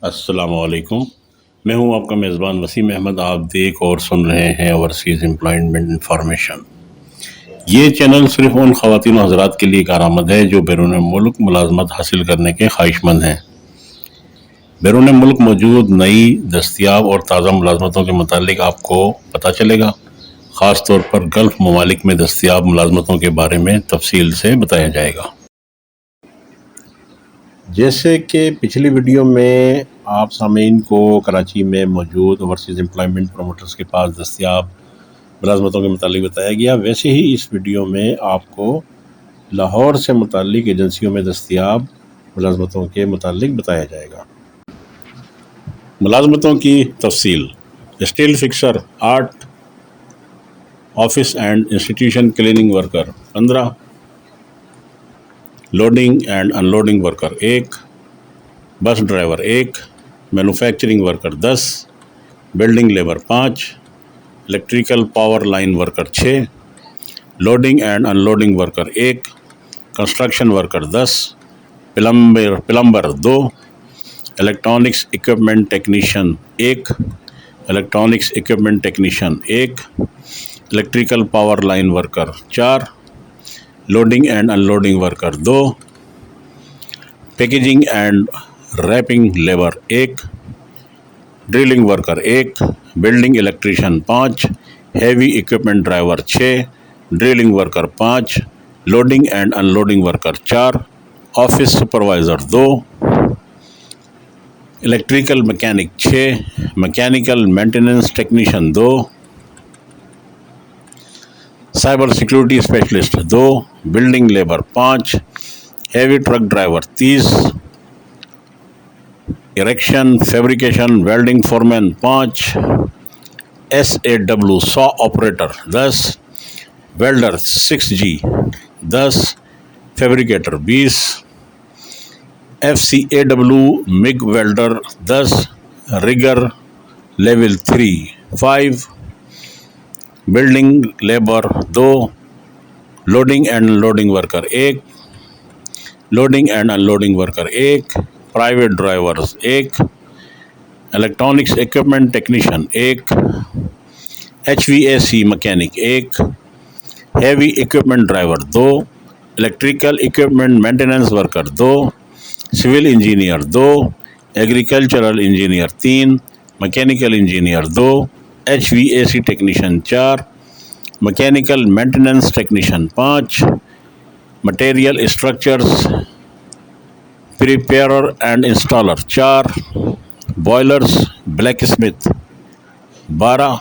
السلام علیکم، میں ہوں آپ کا میزبان وسیم احمد۔ آپ دیکھ اور سن رہے ہیں اوورسیز امپلائمنٹ انفارمیشن۔ یہ چینل صرف ان خواتین و حضرات کے لیے کارآمد ہے جو بیرون ملک ملازمت حاصل کرنے کے خواہش مند ہیں۔ بیرون ملک موجود نئی، دستیاب اور تازہ ملازمتوں کے متعلق آپ کو پتہ چلے گا۔ خاص طور پر گلف ممالک میں دستیاب ملازمتوں کے بارے میں تفصیل سے بتایا جائے گا۔ جیسے کہ پچھلی ویڈیو میں آپ سامعین کو کراچی میں موجود اوورسیز امپلائمنٹ پروموٹرز کے پاس دستیاب ملازمتوں کے متعلق بتایا گیا، ویسے ہی اس ویڈیو میں آپ کو لاہور سے متعلق ایجنسیوں میں دستیاب ملازمتوں کے متعلق بتایا جائے گا۔ ملازمتوں کی تفصیل: steel fixer 8، office and institution cleaning worker 15، loading and unloading worker 1، bus driver 1، manufacturing worker 10، building labour 5، electrical power line worker 6، loading and unloading worker 1، construction worker 10، plumber 2، electronics equipment technician 1، electronics equipment technician 1، electrical power line worker 4، loading and unloading worker 2، packaging and wrapping labour 1، drilling worker 1، building electrician 5، heavy equipment driver 6، drilling worker 5، loading and unloading worker 4، office supervisor 2، electrical mechanic 6، mechanical maintenance technician 2، cyber security specialist 2، building labour 5، heavy truck driver 30، erection fabrication welding foreman 5، SAW saw operator 10، welder 6G 10، fabricator 20، FCAW MIG welder 10، rigger level 3-5، building labour 2، loading and loading worker 1، loading and unloading worker 1، private drivers 1، electronics equipment technician 1، HVAC mechanic 1، heavy equipment driver 2، electrical equipment maintenance worker 2، civil engineer 2، agricultural engineer 3، mechanical engineer 2، HVAC technician 4، mechanical maintenance technician 5، material structures preparer and installer 4، boilers blacksmith 12،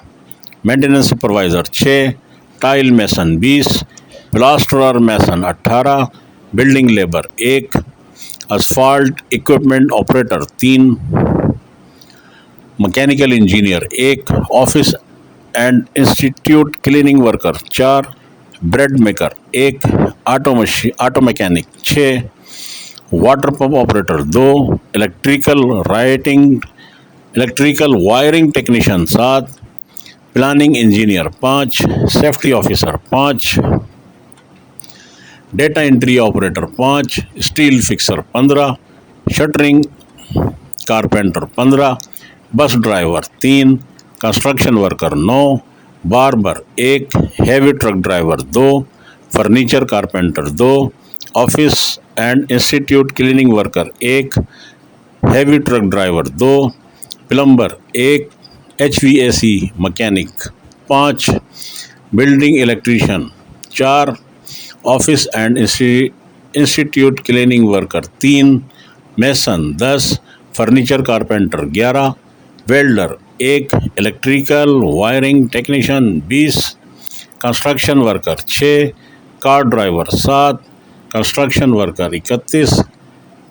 maintenance supervisor 6، tile mason 20، plasterer mason 18، building labour 1، asphalt equipment operator 3، mechanical engineer 1، office and institute cleaning worker 4، bread maker 1، auto mechanic 6، water pump operator 2، electrical wiring technician 7، planning engineer 5، safety officer 5، data entry operator 5، steel fixer 15، shuttering carpenter 15، bus driver 3، construction worker 9، barber 1، heavy truck driver 2، furniture carpenter 2، office and institute cleaning worker 1، heavy truck driver 2، plumber 1، HVAC mechanic 5، building electrician 4، office and institute cleaning worker 3، mason 10، furniture carpenter 11، welder 1، electrical wiring technician 20، construction worker 6، car driver 7، construction worker 31،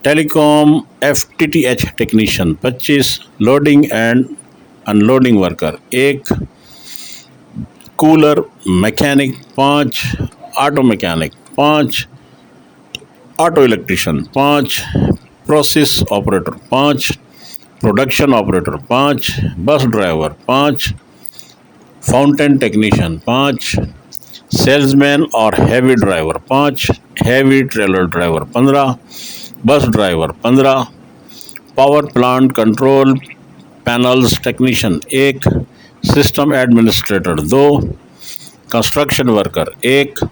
telecom FTTH technician 25، loading and unloading worker 1، cooler mechanic 5، auto mechanic 5، auto electrician 5، process operator 5، production operator 5، bus driver 5، fountain technician 5، salesman اور heavy driver 5، heavy trailer driver 15، bus driver 15، power plant control panels technician 1، system administrator 2، construction worker 1،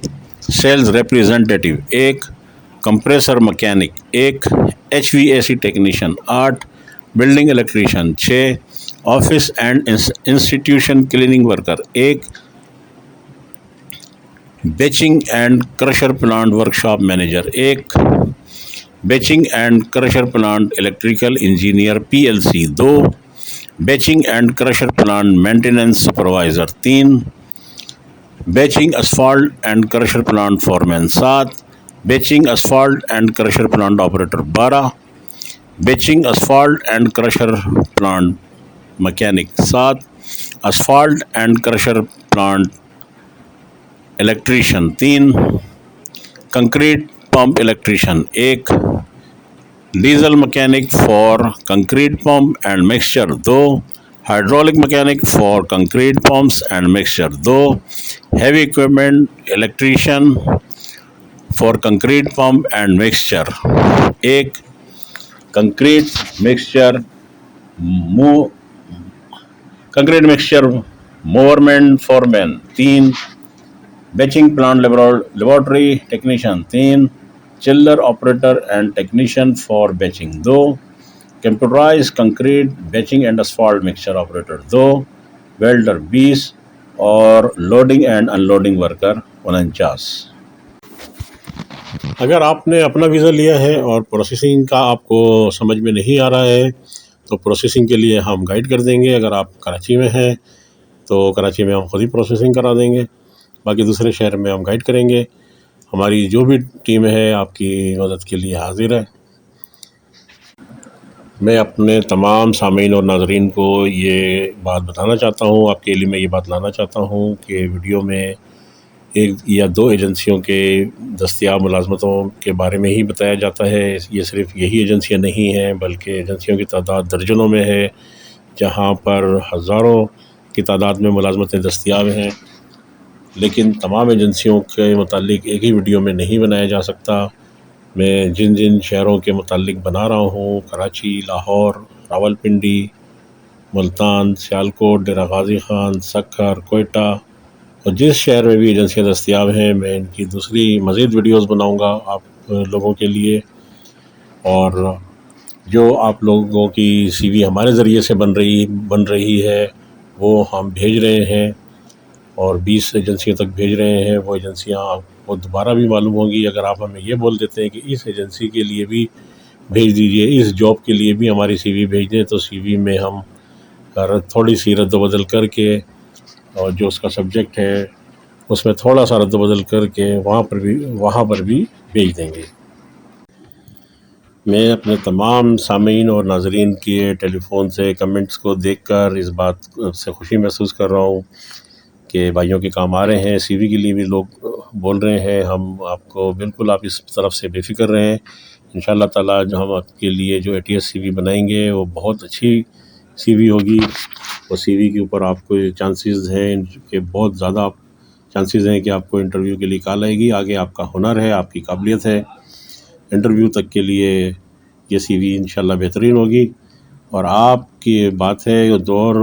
sales representative 1، compressor mechanic 1، HVAC technician 8، building electrician 6، office and institution cleaning worker 1، batching and crusher plant workshop manager 1، batching and crusher plant electrical engineer PLC 2، batching and crusher plant maintenance supervisor 3، batching asphalt and crusher plant foreman 7، batching asphalt and crusher plant operator 12، batching asphalt and crusher plant mechanic 7، asphalt and crusher plant electrician 3، concrete pump electrician 1، diesel mechanic for concrete pump and mixture 2، hydraulic mechanic for concrete pumps and mixture 2، heavy equipment electrician for concrete pump and mixture 1، concrete mixture movement foreman 3، batching plant laboratory technician 3، chiller operator and technician for batching 2، computerize concrete batching and asphalt mixture operator 2، welder 20 اور loading and unloading worker 49۔ اگر آپ نے اپنا visa لیا ہے اور processing کا آپ کو سمجھ میں نہیں آ رہا ہے تو پروسیسنگ کے لیے ہم گائیڈ کر دیں گے۔ اگر آپ کراچی میں ہیں تو کراچی میں ہم خود ہی پروسیسنگ کرا دیں گے، باقی دوسرے شہر میں ہم گائیڈ کریں گے۔ ہماری جو بھی ٹیم ہے آپ کی مدد کے لیے حاضر ہے۔ میں اپنے تمام سامعین اور ناظرین کو یہ بات بتانا چاہتا ہوں، آپ کے علم میں یہ بات لانا چاہتا ہوں کہ ویڈیو میں 1 یا 2 ایجنسیوں کے دستیاب ملازمتوں کے بارے میں ہی بتایا جاتا ہے۔ یہ صرف یہی ایجنسیاں نہیں ہیں بلکہ ایجنسیوں کی تعداد درجنوں میں ہے، جہاں پر ہزاروں کی تعداد میں ملازمتیں دستیاب ہیں، لیکن تمام ایجنسیوں کے متعلق ایک ہی ویڈیو میں نہیں بنایا جا سکتا۔ میں جن شہروں کے متعلق بنا رہا ہوں، کراچی، لاہور، راولپنڈی، ملتان، سیالکوٹ، ڈیرہ غازی خان، سکھر، کوئٹہ اور جس شہر میں بھی ایجنسیاں دستیاب ہیں میں ان کی دوسری مزید ویڈیوز بناؤں گا آپ لوگوں کے لیے۔ اور جو آپ لوگوں کی CV ہمارے ذریعے سے بن رہی ہے وہ ہم بھیج رہے ہیں اور 20 ایجنسیوں تک بھیج رہے ہیں۔ وہ ایجنسیاں آپ کو دوبارہ بھی معلوم ہوں گی۔ اگر آپ ہمیں یہ بول دیتے ہیں کہ اس ایجنسی کے لیے بھی بھیج دیجئے، اس جاب کے لیے بھی ہماری CV بھیج دیں، تو CV میں ہم تھوڑی سی رد و بدل کر کے اور جو اس کا سبجیکٹ ہے اس میں تھوڑا سا رد و بدل کر کے وہاں پر بھی بھیج دیں گے۔ میں اپنے تمام سامعین اور ناظرین کے ٹیلی فون سے کمنٹس کو دیکھ کر اس بات سے خوشی محسوس کر رہا ہوں کہ بھائیوں کے کام آ رہے ہیں۔ CV کے لیے بھی لوگ بول رہے ہیں، ہم آپ کو بالکل آپ اس طرف سے بے فکر رہیں۔ انشاءاللہ تعالیٰ جو ہم آپ کے لیے جو ATS CV بنائیں گے وہ بہت اچھی CV ہوگی۔ وہ CV کے اوپر آپ کو چانسز ہیں کہ بہت زیادہ چانسز ہیں کہ آپ کو انٹرویو کے لیے کال آئے گی۔ آگے آپ کا ہنر ہے، آپ کی قابلیت ہے، انٹرویو تک کے لیے یہ CV انشاءاللہ بہترین ہوگی۔ اور آپ کی بات ہے دور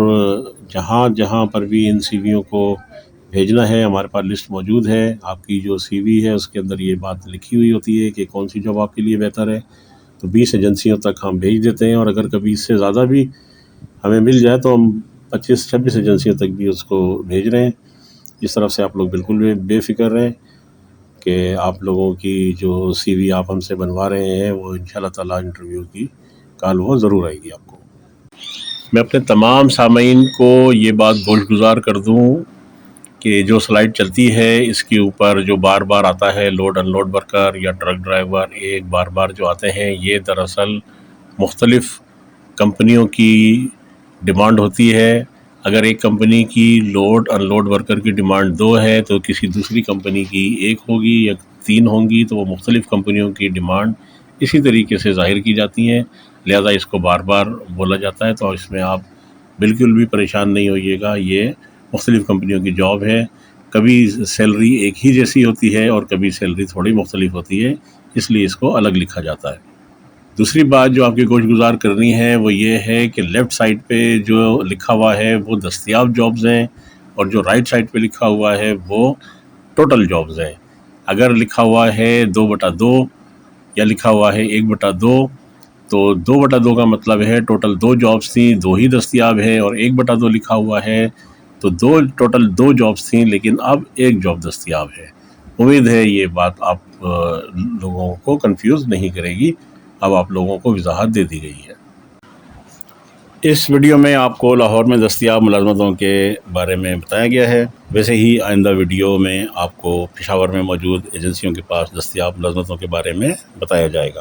جہاں پر بھی ان CVوں کو بھیجنا ہے، ہمارے پاس لسٹ موجود ہے۔ آپ کی جو CV ہے اس کے اندر یہ بات لکھی ہوئی ہوتی ہے کہ کون سی جاب آپ کے لیے بہتر ہے، تو 20 ایجنسیوں تک ہم بھیج دیتے ہیں۔ اور اگر کبھی اس سے زیادہ بھی ہمیں مل جائے تو ہم 25-26 ایجنسیوں تک بھی اس کو بھیج رہے ہیں۔ اس طرف سے آپ لوگ بالکل بے فکر رہیں کہ آپ لوگوں کی جو CV آپ ہم سے بنوا رہے ہیں وہ انشاءاللہ تعالیٰ انٹرویو کی کال وہ ضرور آئے گی آپ کو۔ میں اپنے تمام سامعین کو یہ بات گزار کر دوں کہ جو سلائیڈ چلتی ہے اس کے اوپر جو بار بار آتا ہے لوڈ ان لوڈ ورکر یا ٹرک ڈرائیور، ایک بار جو آتے ہیں یہ دراصل مختلف کمپنیوں کی ڈیمانڈ ہوتی ہے۔ اگر ایک کمپنی کی لوڈ ان لوڈ ورکر کی ڈیمانڈ 2 ہے تو کسی دوسری کمپنی کی 1 ہوگی یا 3 ہوں گی، تو وہ مختلف کمپنیوں کی ڈیمانڈ اسی طریقے سے ظاہر کی جاتی ہیں، لہذا اس کو بار بار بولا جاتا ہے۔ تو اس میں آپ بالکل بھی پریشان نہیں ہوئیے گا، یہ مختلف کمپنیوں کی جاب ہے۔ کبھی سیلری ایک ہی جیسی ہوتی ہے اور کبھی سیلری تھوڑی مختلف ہوتی ہے، اس لیے اس کو الگ لکھا جاتا ہے۔ دوسری بات جو آپ کی گوش گزار کرنی ہے وہ یہ ہے کہ لیفٹ سائڈ پہ جو لکھا ہوا ہے وہ دستیاب جابز ہیں، اور جو رائٹ سائڈ پہ لکھا ہوا ہے وہ ٹوٹل جابز ہیں۔ اگر لکھا ہوا ہے 2/2 یا لکھا ہوا ہے 1/2، تو 2/2 کا مطلب ہے ٹوٹل 2 جابز تھیں، 2 ہی دستیاب ہے، اور 1/2 لکھا ہوا ہے تو ٹوٹل 2 جابز تھیں لیکن اب 1 جاب دستیاب ہے۔ امید ہے یہ بات آپ لوگوں کو کنفیوز نہیں کرے گی، اب آپ لوگوں کو وضاحت دے دی گئی ہے۔ اس ویڈیو میں آپ کو لاہور میں دستیاب ملازمتوں کے بارے میں بتایا گیا ہے، ویسے ہی آئندہ ویڈیو میں آپ کو پشاور میں موجود ایجنسیوں کے پاس دستیاب ملازمتوں کے بارے میں بتایا جائے گا۔